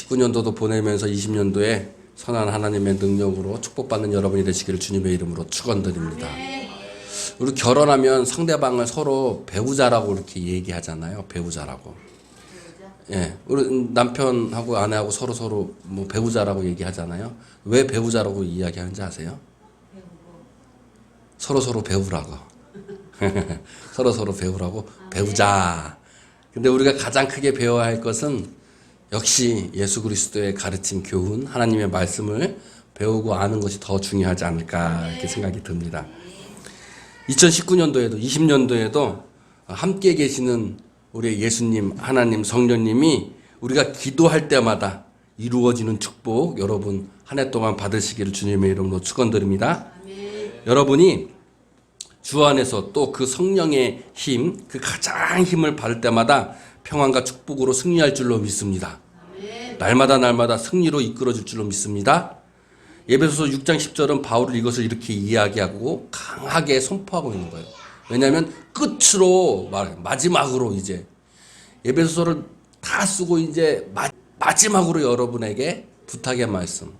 19년도도 보내면서 20년도에 선한 하나님의 능력으로 축복받는 여러분이 되시기를 주님의 이름으로 축원드립니다. 우리 결혼하면 상대방을 서로 배우자라고 이렇게 얘기하잖아요. 배우자라고. 예, 우리 남편하고 아내하고 서로 뭐 배우자라고 얘기하잖아요. 왜 배우자라고 이야기하는지 아세요? 서로 배우라고. 서로 배우라고. 배우자. 근데 우리가 가장 크게 배워야 할 것은 역시 예수 그리스도의 가르침, 교훈, 하나님의 말씀을 배우고 아는 것이 더 중요하지 않을까 이렇게 생각이 듭니다. 2019년도에도 20년도에도 함께 계시는 우리 예수님, 하나님, 성령님이 우리가 기도할 때마다 이루어지는 축복 여러분 한 해 동안 받으시기를 주님의 이름으로 축원드립니다. 여러분이 주 안에서 또 그 성령의 힘, 그 가장 힘을 받을 때마다 평안과 축복으로 승리할 줄로 믿습니다. 날마다 승리로 이끌어질 줄로 믿습니다. 에베소서 6장 10절은 바울은 이것을 이렇게 이야기하고 강하게 선포하고 있는 거예요. 왜냐하면 끝으로 마지막으로 이제 에베소서를 다 쓰고 이제 마지막으로 여러분에게 부탁의 말씀,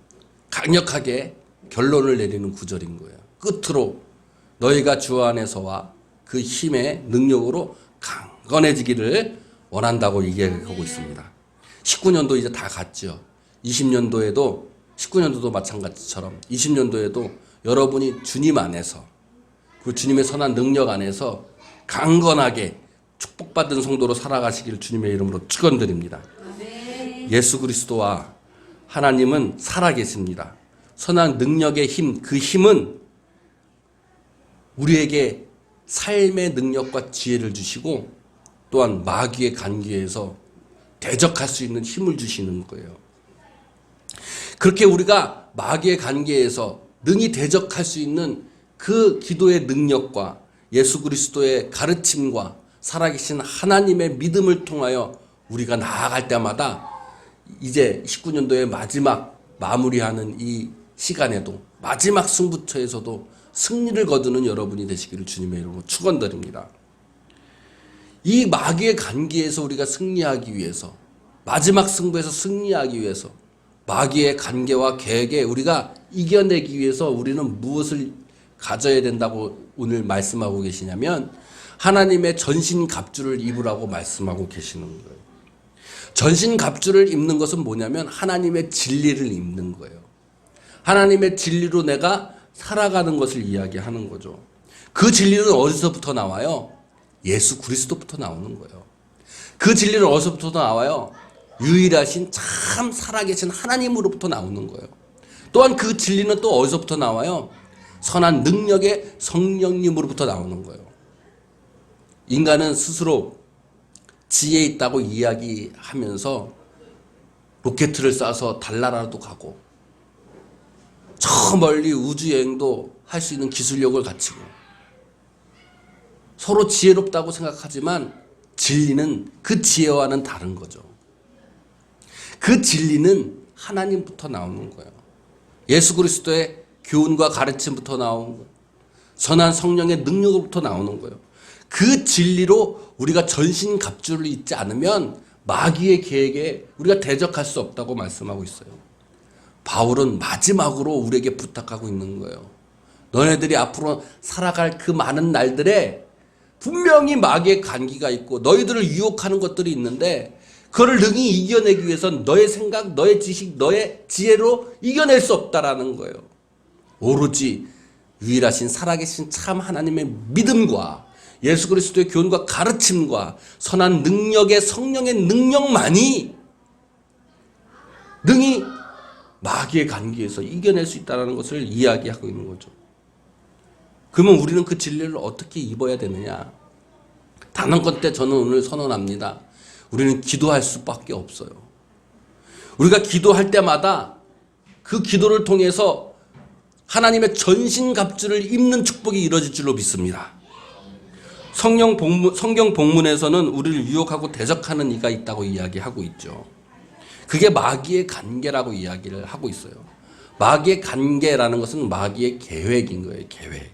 강력하게 결론을 내리는 구절인 거예요. 끝으로 너희가 주 안에서와 그 힘의 능력으로 강건해지기를 원한다고 얘기하고 있습니다. 19년도 이제 다 갔죠. 20년도에도 19년도도 마찬가지처럼 20년도에도 여러분이 주님 안에서 그 주님의 선한 능력 안에서 강건하게 축복받은 성도로 살아가시기를 주님의 이름으로 축원드립니다. 예수 그리스도와 하나님은 살아계십니다. 선한 능력의 힘, 그 힘은 우리에게 삶의 능력과 지혜를 주시고 또한 마귀의 관계에서 대적할 수 있는 힘을 주시는 거예요. 그렇게 우리가 마귀의 관계에서 능히 대적할 수 있는 그 기도의 능력과 예수 그리스도의 가르침과 살아계신 하나님의 믿음을 통하여 우리가 나아갈 때마다 이제 19년도의 마지막 마무리하는 이 시간에도 마지막 승부처에서도 승리를 거두는 여러분이 되시기를 주님의 이름으로 축원드립니다. 이 마귀의 관계에서 우리가 승리하기 위해서 마지막 승부에서 승리하기 위해서 마귀의 관계와 계획에 우리가 이겨내기 위해서 우리는 무엇을 가져야 된다고 오늘 말씀하고 계시냐면 하나님의 전신갑주를 입으라고 말씀하고 계시는 거예요. 전신갑주를 입는 것은 뭐냐면 하나님의 진리를 입는 거예요. 하나님의 진리로 내가 살아가는 것을 이야기하는 거죠. 그 진리는 어디서부터 나와요? 예수 그리스도부터 나오는 거예요. 그 진리는 어디서부터 나와요? 유일하신 참 살아계신 하나님으로부터 나오는 거예요. 또한 그 진리는 또 어디서부터 나와요? 선한 능력의 성령님으로부터 나오는 거예요. 인간은 스스로 지혜 있다고 이야기하면서 로켓을 쏴서 달나라도 가고 저 멀리 우주여행도 할 수 있는 기술력을 갖추고 서로 지혜롭다고 생각하지만 진리는 그 지혜와는 다른 거죠. 그 진리는 하나님부터 나오는 거예요. 예수 그리스도의 교훈과 가르침부터 나오는 거예요. 선한 성령의 능력으로부터 나오는 거예요. 그 진리로 우리가 전신갑주를 입지 않으면 마귀의 계획에 우리가 대적할 수 없다고 말씀하고 있어요. 바울은 마지막으로 우리에게 부탁하고 있는 거예요. 너네들이 앞으로 살아갈 그 많은 날들에 분명히 마귀의 관계가 있고 너희들을 유혹하는 것들이 있는데 그걸 능히 이겨내기 위해선 너의 생각, 너의 지식, 너의 지혜로 이겨낼 수 없다라는 거예요. 오로지 유일하신 살아계신 참 하나님의 믿음과 예수 그리스도의 교훈과 가르침과 선한 능력의 성령의 능력만이 능히 마귀의 관계에서 이겨낼 수 있다는 것을 이야기하고 있는 거죠. 그러면 우리는 그 진리를 어떻게 입어야 되느냐? 단 한 건데 저는 오늘 선언합니다. 우리는 기도할 수밖에 없어요. 우리가 기도할 때마다 그 기도를 통해서 하나님의 전신갑주를 입는 축복이 이루어질 줄로 믿습니다. 성경 본문에서는 우리를 유혹하고 대적하는 이가 있다고 이야기하고 있죠. 그게 마귀의 관계라고 이야기를 하고 있어요. 마귀의 관계라는 것은 마귀의 계획인 거예요. 계획.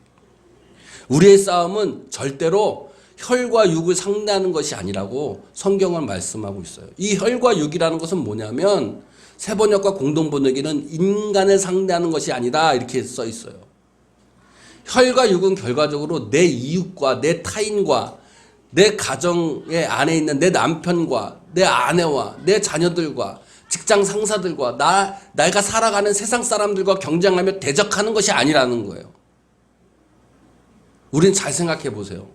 우리의 싸움은 절대로 혈과 육을 상대하는 것이 아니라고 성경은 말씀하고 있어요. 이 혈과 육이라는 것은 뭐냐면 새 번역과 공동 번역에는 인간을 상대하는 것이 아니다 이렇게 써 있어요. 혈과 육은 결과적으로 내 이웃과 내 타인과 내 가정의 안에 있는 내 남편과 내 아내와 내 자녀들과 직장 상사들과 내가 살아가는 세상 사람들과 경쟁하며 대적하는 것이 아니라는 거예요. 우린 잘 생각해 보세요.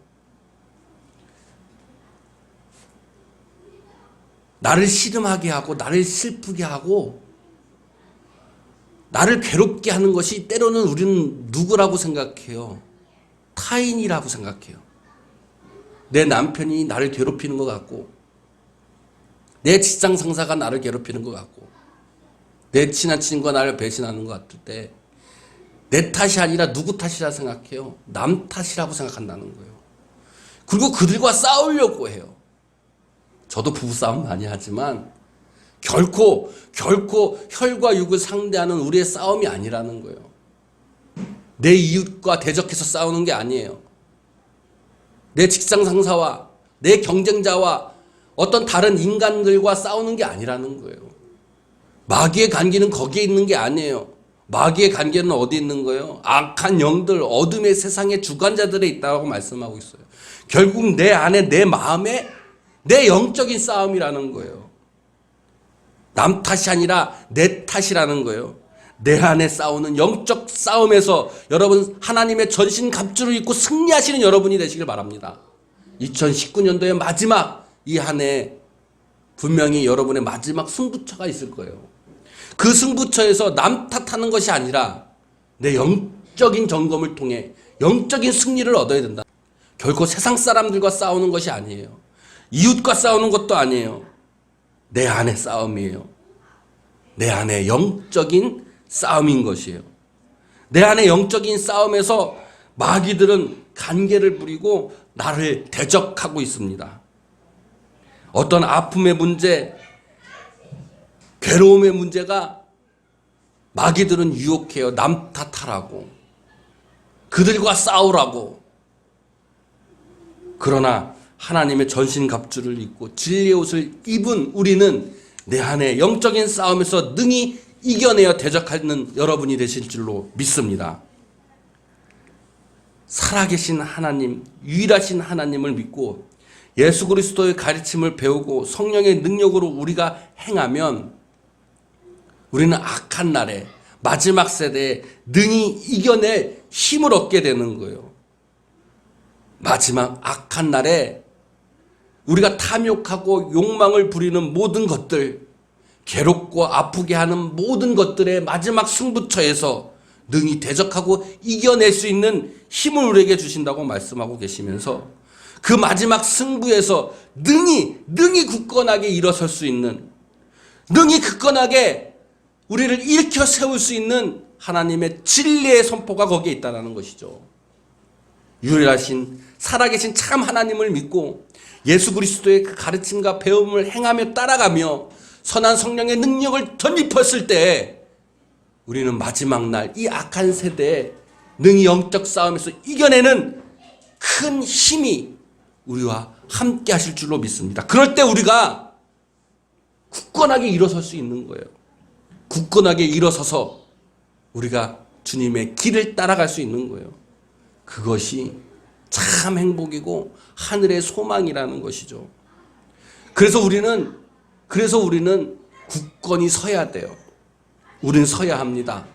나를 씨름하게 하고 나를 슬프게 하고 나를 괴롭게 하는 것이 때로는 우리는 누구라고 생각해요? 타인이라고 생각해요. 내 남편이 나를 괴롭히는 것 같고 내 직장 상사가 나를 괴롭히는 것 같고 내 친한 친구가 나를 배신하는 것 같을 때 내 탓이 아니라 누구 탓이라 생각해요? 남 탓이라고 생각한다는 거예요. 그리고 그들과 싸우려고 해요. 저도 부부싸움 많이 하지만 결코 혈과 육을 상대하는 우리의 싸움이 아니라는 거예요. 내 이웃과 대적해서 싸우는 게 아니에요. 내 직장 상사와 내 경쟁자와 어떤 다른 인간들과 싸우는 게 아니라는 거예요. 마귀의 관계는 거기에 있는 게 아니에요. 마귀의 관계는 어디 있는 거예요? 악한 영들, 어둠의 세상의 주관자들에 있다고 말씀하고 있어요. 결국 내 안에, 내 마음에 내 영적인 싸움이라는 거예요. 남 탓이 아니라 내 탓이라는 거예요. 내 안에 싸우는 영적 싸움에서 여러분 하나님의 전신 갑주를 입고 승리하시는 여러분이 되시길 바랍니다. 2019년도의 마지막 이 한 해 분명히 여러분의 마지막 승부처가 있을 거예요. 그 승부처에서 남 탓하는 것이 아니라 내 영적인 점검을 통해 영적인 승리를 얻어야 된다. 결코 세상 사람들과 싸우는 것이 아니에요. 이웃과 싸우는 것도 아니에요. 내 안의 싸움이에요. 내 안의 영적인 싸움인 것이에요. 내 안의 영적인 싸움에서 마귀들은 간계를 부리고 나를 대적하고 있습니다. 어떤 아픔의 문제, 괴로움의 문제가 마귀들은 유혹해요. 남 탓하라고. 그들과 싸우라고. 그러나 하나님의 전신갑주를 입고 진리의 옷을 입은 우리는 내 안에 영적인 싸움에서 능히 이겨내어 대적하는 여러분이 되실 줄로 믿습니다. 살아계신 하나님, 유일하신 하나님을 믿고 예수 그리스도의 가르침을 배우고 성령의 능력으로 우리가 행하면 우리는 악한 날에 마지막 세대에 능히 이겨낼 힘을 얻게 되는 거예요. 마지막 악한 날에 우리가 탐욕하고 욕망을 부리는 모든 것들, 괴롭고 아프게 하는 모든 것들의 마지막 승부처에서 능히 대적하고 이겨낼 수 있는 힘을 우리에게 주신다고 말씀하고 계시면서 그 마지막 승부에서 능히 굳건하게 일어설 수 있는, 능히 굳건하게 우리를 일으켜 세울 수 있는 하나님의 진리의 선포가 거기에 있다는 것이죠. 유일하신 살아계신 참 하나님을 믿고 예수 그리스도의 그 가르침과 배움을 행하며 따라가며 선한 성령의 능력을 덧입혔을 때 우리는 마지막 날 이 악한 세대에 능히 영적 싸움에서 이겨내는 큰 힘이 우리와 함께 하실 줄로 믿습니다. 그럴 때 우리가 굳건하게 일어설 수 있는 거예요. 굳건하게 일어서서 우리가 주님의 길을 따라갈 수 있는 거예요. 그것이 참 행복이고 하늘의 소망이라는 것이죠. 그래서 우리는 굳건히 서야 돼요. 우리는 서야 합니다.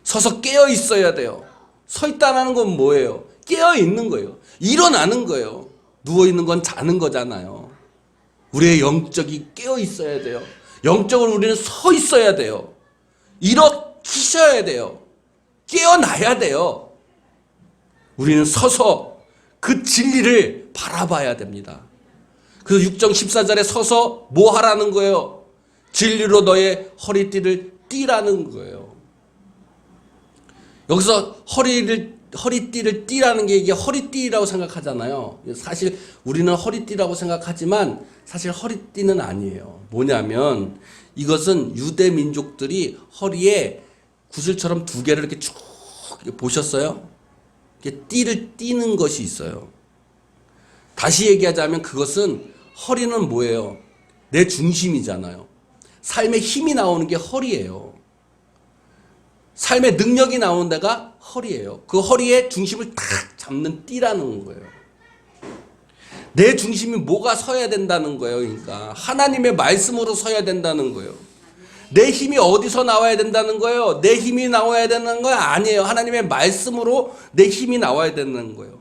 서서 깨어 있어야 돼요. 서 있다는 건 뭐예요? 깨어 있는 거예요. 일어나는 거예요. 누워 있는 건 자는 거잖아요. 우리의 영적이 깨어 있어야 돼요. 영적으로 우리는 서 있어야 돼요. 일어서셔야 돼요. 깨어나야 돼요. 우리는 서서 그 진리를 바라봐야 됩니다. 그래서 6장 14절에 서서 뭐 하라는 거예요? 진리로 너의 허리띠를 띠라는 거예요. 여기서 허리띠를 띠라는 게 이게 허리띠라고 생각하잖아요. 사실 우리는 허리띠라고 생각하지만 사실 허리띠는 아니에요. 뭐냐면 이것은 유대 민족들이 허리에 구슬처럼 두 개를 이렇게 쭉 보셨어요? 이렇게 띠를 띠는 것이 있어요. 다시 얘기하자면 그것은 허리는 뭐예요? 내 중심이잖아요. 삶의 힘이 나오는 게 허리예요. 삶의 능력이 나오는 데가 허리예요. 그 허리에 중심을 탁 잡는 띠라는 거예요. 내 중심이 뭐가 서야 된다는 거예요. 그러니까 하나님의 말씀으로 서야 된다는 거예요. 내 힘이 어디서 나와야 된다는 거예요. 내 힘이 나와야 되는 거 아니에요. 하나님의 말씀으로 내 힘이 나와야 되는 거예요.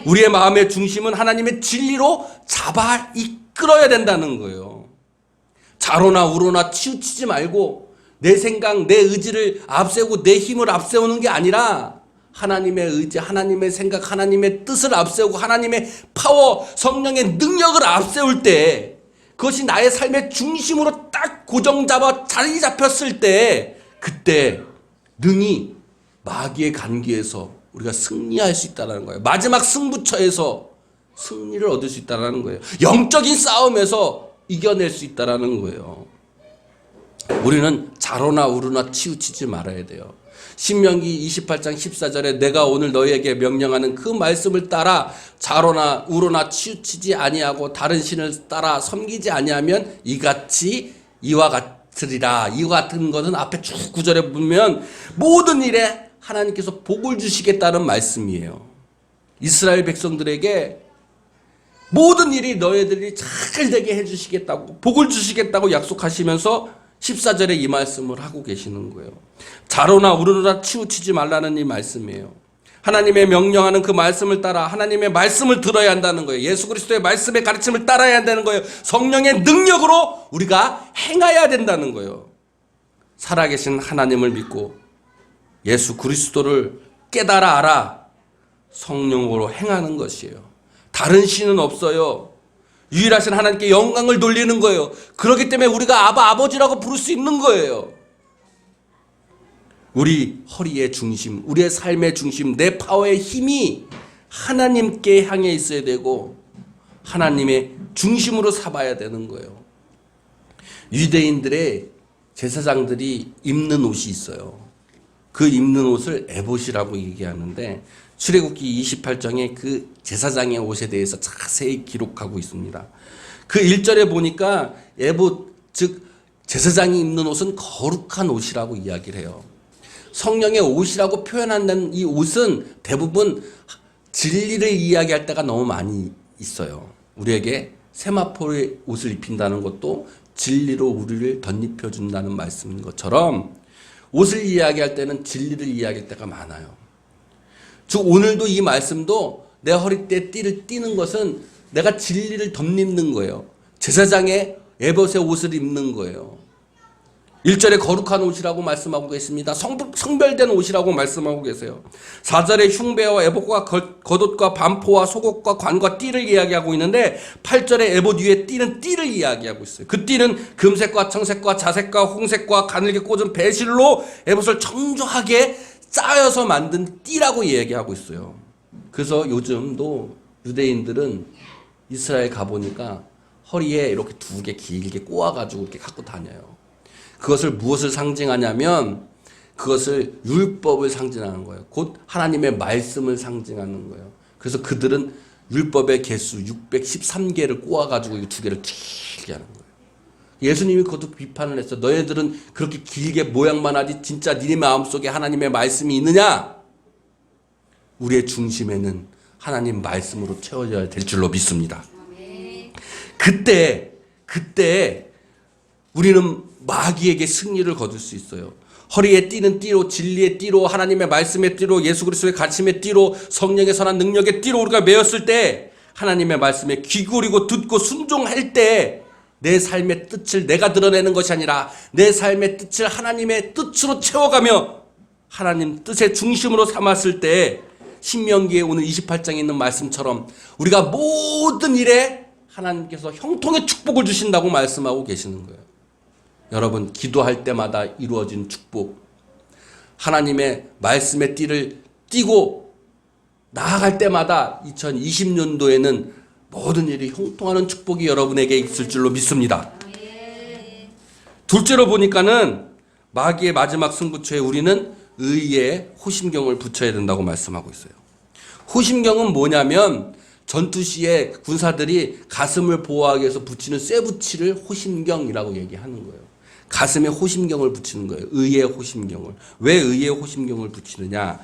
우리의 마음의 중심은 하나님의 진리로 잡아 이끌어야 된다는 거예요. 좌로나 우로나 치우치지 말고 내 생각, 내 의지를 앞세우고 내 힘을 앞세우는 게 아니라 하나님의 의지, 하나님의 생각, 하나님의 뜻을 앞세우고 하나님의 파워, 성령의 능력을 앞세울 때 그것이 나의 삶의 중심으로 딱 고정 잡아 자리 잡혔을 때 그때 능히 마귀의 간기에서 우리가 승리할 수 있다는 거예요. 마지막 승부처에서 승리를 얻을 수 있다는 거예요. 영적인 싸움에서 이겨낼 수 있다는 거예요. 우리는 좌로나 우로나 치우치지 말아야 돼요. 신명기 28장 14절에 내가 오늘 너희에게 명령하는 그 말씀을 따라 좌로나 우로나 치우치지 아니하고 다른 신을 따라 섬기지 아니하면 이와 같으리라. 이와 같은 것은 앞에 쭉 구절에 보면 모든 일에 하나님께서 복을 주시겠다는 말씀이에요. 이스라엘 백성들에게 모든 일이 너희들이 잘 되게 해주시겠다고 복을 주시겠다고 약속하시면서 14절에 이 말씀을 하고 계시는 거예요. 좌로나 우로나 치우치지 말라는 이 말씀이에요. 하나님의 명령하는 그 말씀을 따라 하나님의 말씀을 들어야 한다는 거예요. 예수 그리스도의 말씀의 가르침을 따라야 한다는 거예요. 성령의 능력으로 우리가 행해야 된다는 거예요. 살아계신 하나님을 믿고 예수 그리스도를 깨달아 알아 성령으로 행하는 것이에요. 다른 신은 없어요. 유일하신 하나님께 영광을 돌리는 거예요. 그렇기 때문에 우리가 아버지라고 부를 수 있는 거예요. 우리 허리의 중심, 우리의 삶의 중심, 내 파워의 힘이 하나님께 향해 있어야 되고 하나님의 중심으로 삼아야 되는 거예요. 유대인들의 제사장들이 입는 옷이 있어요. 그 입는 옷을 에봇이라고 얘기하는데 출애굽기 28장에 그 제사장의 옷에 대해서 자세히 기록하고 있습니다. 그 1절에 보니까 에봇, 즉 제사장이 입는 옷은 거룩한 옷이라고 이야기를 해요. 성령의 옷이라고 표현한다는 이 옷은 대부분 진리를 이야기할 때가 너무 많이 있어요. 우리에게 세마포의 옷을 입힌다는 것도 진리로 우리를 덧입혀 준다는 말씀인 것처럼 옷을 이야기할 때는 진리를 이야기할 때가 많아요. 즉 오늘도 이 말씀도 내 허리띠에 띠를 띠는 것은 내가 진리를 덧입는 거예요. 제사장의 에봇의 옷을 입는 거예요. 1절에 거룩한 옷이라고 말씀하고 계십니다. 성별된 옷이라고 말씀하고 계세요. 4절에 흉배와 에봇과 겉옷과 반포와 속옷과 관과 띠를 이야기하고 있는데 8절에 에봇 위에 띠는 띠를 이야기하고 있어요. 그 띠는 금색과 청색과 자색과 홍색과 가늘게 꽂은 배실로 에봇을 청조하게 짜여서 만든 띠라고 이야기하고 있어요. 그래서 요즘도 유대인들은 이스라엘 가보니까 허리에 이렇게 두 개 길게 꼬아가지고 이렇게 갖고 다녀요. 그것을 무엇을 상징하냐면 그것을 율법을 상징하는 거예요. 곧 하나님의 말씀을 상징하는 거예요. 그래서 그들은 율법의 개수 613개를 꼬아가지고 이 두 개를 길게 하는 거예요. 예수님이 그것도 비판을 했어요. 너희들은 그렇게 길게 모양만 하지 진짜 네 마음속에 하나님의 말씀이 있느냐? 우리의 중심에는 하나님 말씀으로 채워져야 될 줄로 믿습니다. 그때 우리는 마귀에게 승리를 거둘 수 있어요. 허리에 띠는 띠로 진리의 띠로 하나님의 말씀의 띠로 예수 그리스도의 가르침의 띠로 성령의 선한 능력의 띠로 우리가 매였을 때 하나님의 말씀에 귀 기울이고 듣고 순종할 때 내 삶의 뜻을 내가 드러내는 것이 아니라 내 삶의 뜻을 하나님의 뜻으로 채워가며 하나님 뜻의 중심으로 삼았을 때 신명기에 오늘 28장에 있는 말씀처럼 우리가 모든 일에 하나님께서 형통의 축복을 주신다고 말씀하고 계시는 거예요. 여러분 기도할 때마다 이루어진 축복, 하나님의 말씀의 띠를 띠고 나아갈 때마다 2020년도에는 모든 일이 형통하는 축복이 여러분에게 있을 줄로 믿습니다. 둘째로 보니까는 마귀의 마지막 승부처에 우리는 의의 호심경을 붙여야 된다고 말씀하고 있어요. 호심경은 뭐냐면 전투 시에 군사들이 가슴을 보호하기 위해서 붙이는 쇠붙이를 호심경이라고 얘기하는 거예요. 가슴에 호심경을 붙이는 거예요. 의의 호심경을. 왜 의의 호심경을 붙이느냐?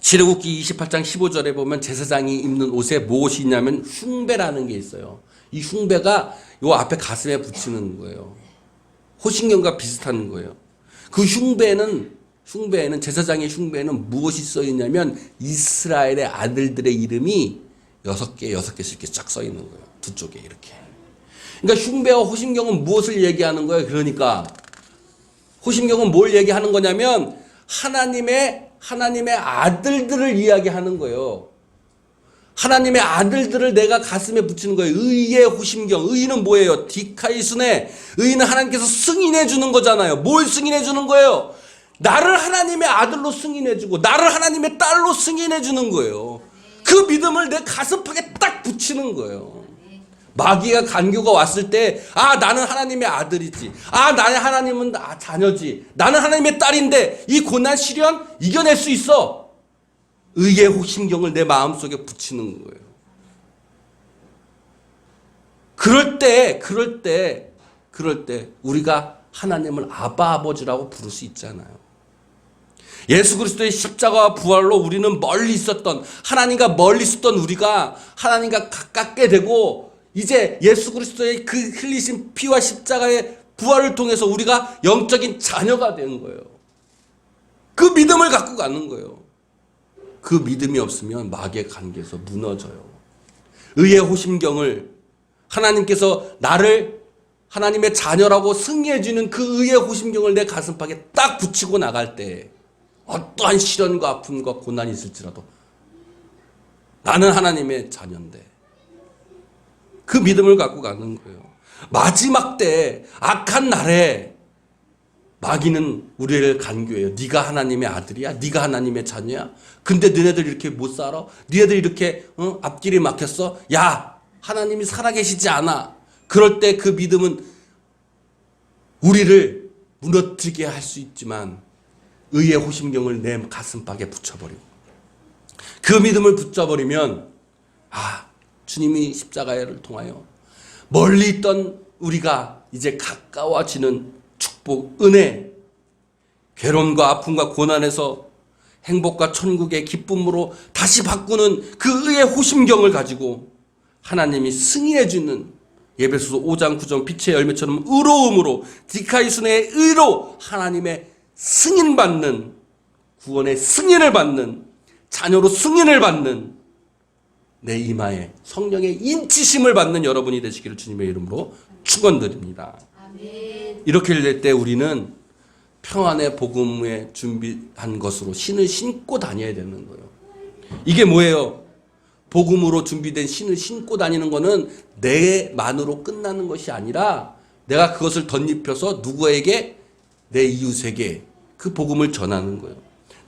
출애굽기 28장 15절에 보면 제사장이 입는 옷에 무엇이 있냐면 흉배라는 게 있어요. 이 흉배가 요 앞에 가슴에 붙이는 거예요. 호심경과 비슷한 거예요. 그 흉배에는 제사장의 흉배에는 무엇이 써 있냐면 이스라엘의 아들들의 이름이 6개씩 이렇게 쫙 써 있는 거예요. 두 쪽에 이렇게. 그러니까 흉배와 호심경은 무엇을 얘기하는 거예요? 그러니까 호심경은 뭘 얘기하는 거냐면 하나님의 아들들을 이야기하는 거예요. 하나님의 아들들을 내가 가슴에 붙이는 거예요. 의의 호심경. 의는 뭐예요? 디카이순에. 의는 하나님께서 승인해 주는 거잖아요. 뭘 승인해 주는 거예요? 나를 하나님의 아들로 승인해 주고 나를 하나님의 딸로 승인해 주는 거예요. 그 믿음을 내 가슴팍에 딱 붙이는 거예요. 마귀가 간교가 왔을 때, 나는 하나님의 아들이지. 나는 하나님은 자녀지. 나는 하나님의 딸인데 이 고난 시련 이겨낼 수 있어. 의의 호심경을 내 마음속에 붙이는 거예요. 그럴 때 우리가 하나님을 아바 아버지라고 부를 수 있잖아요. 예수 그리스도의 십자가와 부활로 우리는 하나님과 멀리 있었던 우리가 하나님과 가깝게 되고 이제 예수 그리스도의 그 흘리신 피와 십자가의 부활을 통해서 우리가 영적인 자녀가 된 거예요. 그 믿음을 갖고 가는 거예요. 그 믿음이 없으면 마귀의 관계에서 무너져요. 의의 호심경을 하나님께서 나를 하나님의 자녀라고 승리해 주는 그 의의 호심경을 내 가슴팍에 딱 붙이고 나갈 때 어떠한 시련과 아픔과 고난이 있을지라도 나는 하나님의 자녀인데 그 믿음을 갖고 가는 거예요. 마지막 때 악한 날에 마귀는 우리를 간교해요. 네가 하나님의 아들이야? 네가 하나님의 자녀야? 근데 너네들 이렇게 못 살아? 너네들 이렇게 앞길이 막혔어? 야, 하나님이 살아계시지 않아. 그럴 때 그 믿음은 우리를 무너뜨리게 할 수 있지만 의의 호심경을 내 가슴팍에 붙여버리고 그 믿음을 붙여버리면 주님이 십자가를 통하여 멀리 있던 우리가 이제 가까워지는 축복, 은혜, 괴로움과 아픔과 고난에서 행복과 천국의 기쁨으로 다시 바꾸는 그 의의 호심경을 가지고 하나님이 승인해 주는 예배소서 5장 9절 빛의 열매처럼 의로움으로 디카이순의 의로 하나님의 승인받는 구원의 승인을 받는 자녀로 승인을 받는 내 이마에 성령의 인치심을 받는 여러분이 되시기를 주님의 이름으로 축원드립니다. 아멘. 이렇게 될 때 우리는 평안의 복음에 준비한 것으로 신을 신고 다녀야 되는 거예요. 이게 뭐예요? 복음으로 준비된 신을 신고 다니는 거는 내만으로 끝나는 것이 아니라 내가 그것을 덧입혀서 누구에게? 내 이웃에게 그 복음을 전하는 거예요.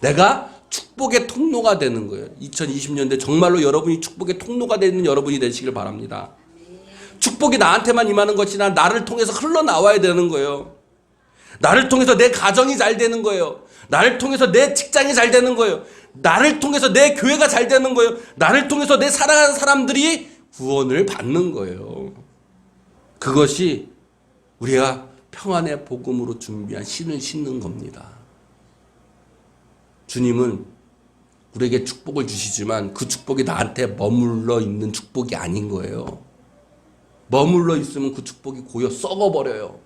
내가 축복의 통로가 되는 거예요. 2020년대 정말로 여러분이 축복의 통로가 되는 여러분이 되시길 바랍니다. 축복이 나한테만 임하는 것이 아니라 나를 통해서 흘러나와야 되는 거예요. 나를 통해서 내 가정이 잘 되는 거예요. 나를 통해서 내 직장이 잘 되는 거예요. 나를 통해서 내 교회가 잘 되는 거예요. 나를 통해서 내 사랑하는 사람들이 구원을 받는 거예요. 그것이 우리가 평안의 복음으로 준비한 신을 신는 겁니다. 주님은 우리에게 축복을 주시지만 그 축복이 나한테 머물러 있는 축복이 아닌 거예요. 머물러 있으면 그 축복이 고여 썩어버려요.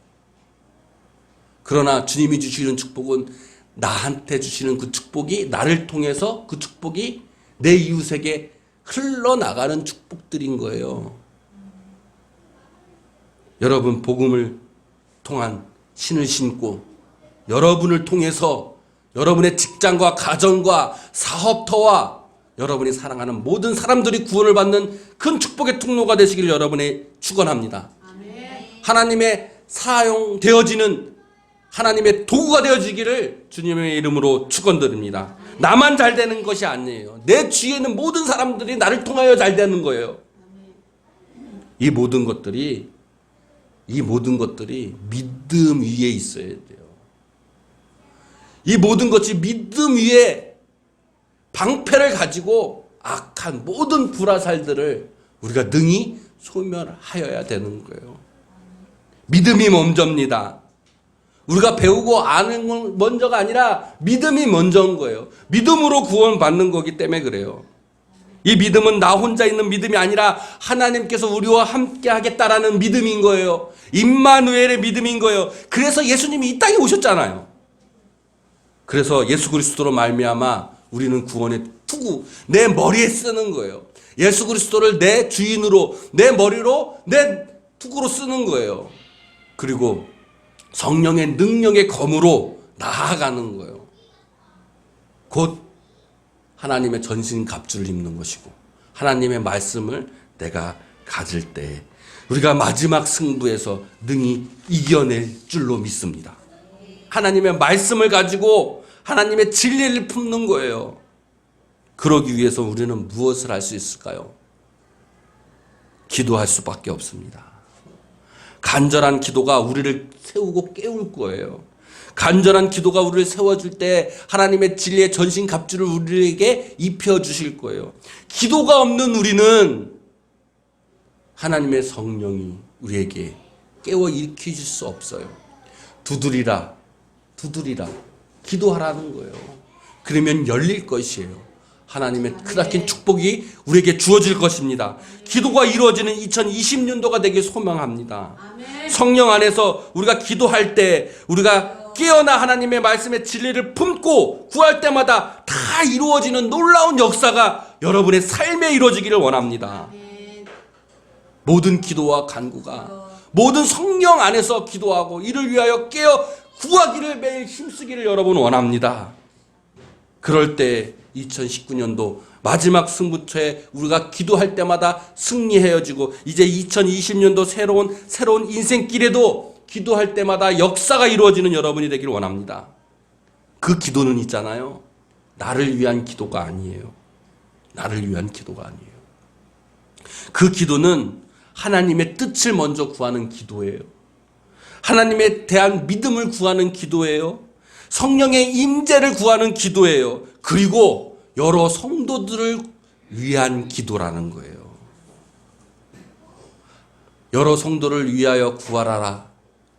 그러나 주님이 주시는 축복은 나한테 주시는 그 축복이 나를 통해서 그 축복이 내 이웃에게 흘러나가는 축복들인 거예요. 여러분 복음을 통한 신을 신고 여러분을 통해서 여러분의 직장과 가정과 사업터와 여러분이 사랑하는 모든 사람들이 구원을 받는 큰 축복의 통로가 되시길 여러분의 축원합니다. 하나님의 사용되어지는 하나님의 도구가 되어지기를 주님의 이름으로 축원드립니다. 나만 잘 되는 것이 아니에요. 내 주위에는 모든 사람들이 나를 통하여 잘 되는 거예요. 이 모든 것들이 믿음 위에 있어야 돼요. 이 모든 것이 믿음 위에 방패를 가지고 악한 모든 불화살들을 우리가 능히 소멸하여야 되는 거예요. 믿음이 먼저입니다. 우리가 배우고 아는 건 먼저가 아니라 믿음이 먼저인 거예요. 믿음으로 구원받는 거기 때문에 그래요. 이 믿음은 나 혼자 있는 믿음이 아니라 하나님께서 우리와 함께 하겠다라는 믿음인 거예요. 임마누엘의 믿음인 거예요. 그래서 예수님이 이 땅에 오셨잖아요. 그래서 예수 그리스도로 말미암아 우리는 구원의 투구, 내 머리에 쓰는 거예요. 예수 그리스도를 내 주인으로, 내 머리로, 내 투구로 쓰는 거예요. 그리고 성령의 능력의 검으로 나아가는 거예요. 곧 하나님의 전신갑주를 입는 것이고 하나님의 말씀을 내가 가질 때 우리가 마지막 승부에서 능히 이겨낼 줄로 믿습니다. 하나님의 말씀을 가지고 하나님의 진리를 품는 거예요. 그러기 위해서 우리는 무엇을 할 수 있을까요? 기도할 수밖에 없습니다. 간절한 기도가 우리를 세우고 깨울 거예요. 간절한 기도가 우리를 세워줄 때 하나님의 진리의 전신갑주를 우리에게 입혀주실 거예요. 기도가 없는 우리는 하나님의 성령이 우리에게 깨워 일으키실 수 없어요. 두드리라, 두드리라, 기도하라는 거예요. 그러면 열릴 것이에요. 하나님의 크나큰 축복이 우리에게 주어질 것입니다. 기도가 이루어지는 2020년도가 되길 소망합니다. 성령 안에서 우리가 기도할 때 우리가 깨어나 하나님의 말씀의 진리를 품고 구할 때마다 다 이루어지는 놀라운 역사가 여러분의 삶에 이루어지기를 원합니다. 모든 기도와 간구가 모든 성령 안에서 기도하고 이를 위하여 깨어 구하기를 매일 힘쓰기를 여러분 원합니다. 그럴 때 2019년도 마지막 승부처에 우리가 기도할 때마다 승리해지고 이제 2020년도 새로운 인생길에도 기도할 때마다 역사가 이루어지는 여러분이 되기를 원합니다. 그 기도는 있잖아요. 나를 위한 기도가 아니에요. 나를 위한 기도가 아니에요. 그 기도는 하나님의 뜻을 먼저 구하는 기도예요. 하나님에 대한 믿음을 구하는 기도예요. 성령의 임재를 구하는 기도예요. 그리고 여러 성도들을 위한 기도라는 거예요. 여러 성도를 위하여 구하라.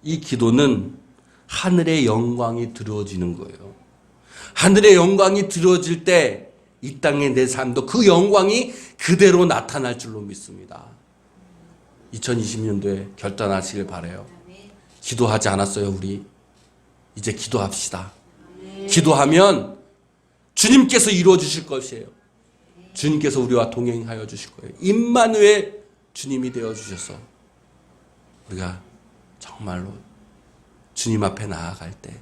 이 기도는 하늘의 영광이 드러지는 거예요. 하늘의 영광이 드러질 때 이 땅의 내 삶도 그 영광이 그대로 나타날 줄로 믿습니다. 2020년도에 결단하시길 바라요. 기도하지 않았어요, 우리? 이제 기도합시다. 기도하면 주님께서 이루어 주실 것이에요. 주님께서 우리와 동행하여 주실 거예요. 임마누엘 주님이 되어 주셔서 우리가 정말로 주님 앞에 나아갈 때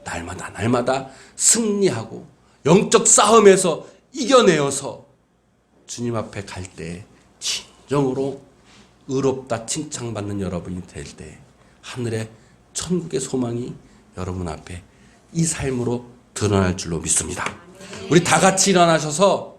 날마다 승리하고 영적 싸움에서 이겨내어서 주님 앞에 갈 때 진정으로 의롭다 칭찬받는 여러분이 될 때 하늘의 천국의 소망이 여러분 앞에 이 삶으로 드러날 줄로 믿습니다. 우리 다 같이 일어나셔서